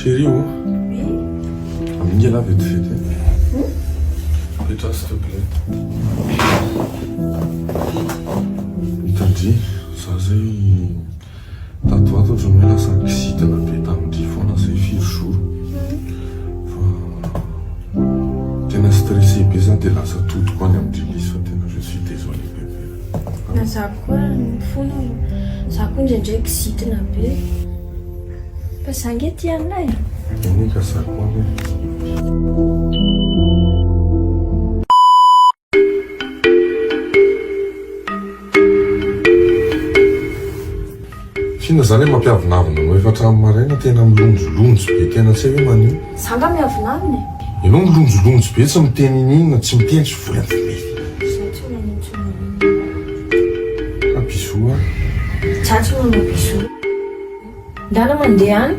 chérie, oh. Oui. Mingela vite fait. Fais-toi s'il te plaît. Il t'a dit, ça c'est... Tatuato ohatrany hoe lasa kisidina be tamin'ity foana zay firy fa tena stressé be zany dia lasa todiko any amin'ny izy fa tena je suis désolé bébé. Na za koa fona za koa indraindray kizitina be fa za nge ty anay enika zako any fina zany hoe mampiavinavina no efa hatramin'ny maraina tena milonjolonjo be tena tsy hoe manio za nga miavinaviny ianao milonjolonjo be tsy miteny ininona tsy miteny tsy volan'me za tsy manintsy abisoa za tsy manao biso ndana mandeha any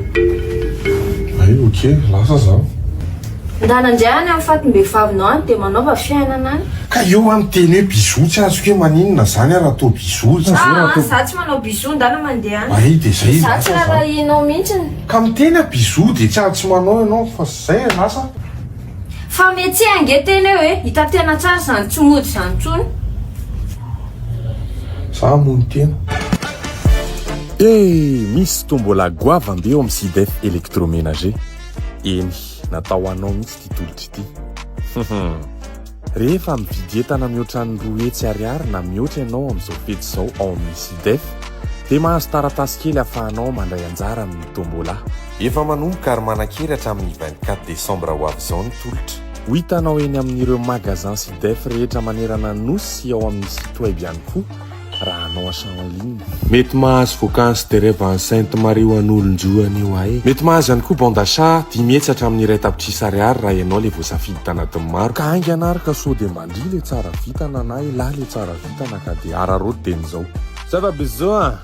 ay ok lasa zaho ndana andeha any amin'ny fatim-behivavinao any dia manaova fiainana any ka eo any teny hoe biso tsy azoko hoe maninona zany raha atao biso za tsy manao biso ndana mandeha any ay dia zay za tsy raha inao mihitsiny ka miteny a biso dia tsy azo tsy manao ianao fa zay lasa fa mety ange teny eo hoe hitatena tsara zany tsy mody zany tsony za mony tena misy tombola goavambe eo amin'ny sidef électroménager eny natao anao mihitsy ty tolotra ity rehefa mividy entana mihoatra ny 2 hetsy ariary na mihoatra ianao amin'izao fety izao ao amin'ny sidef dia mahazo taratasy kely ahafahanao mandray anjara amin'ny tombola efa manomboka ary manan-kery hatramin'ny 24 desambra ho avy izao ny tolotra ho hitanao eny amin'ireo magazin sidef rehetra manerana nosy ao amin'ny site web ihany koa raha anao achat en ligne mety mahazo voakanso dia reva sainte marie ho an'olonjoany io ahy mety mahazo ihany koa bon d'achat 10 mihetsy hatramin'ny iray tapitrisa ariary raha ianao le voasafidy tanatiny maro ka aingy anaraka so dia mandry le tsara vitana na ilahy le tsara vitana ka dia araroteny izao ça va besoin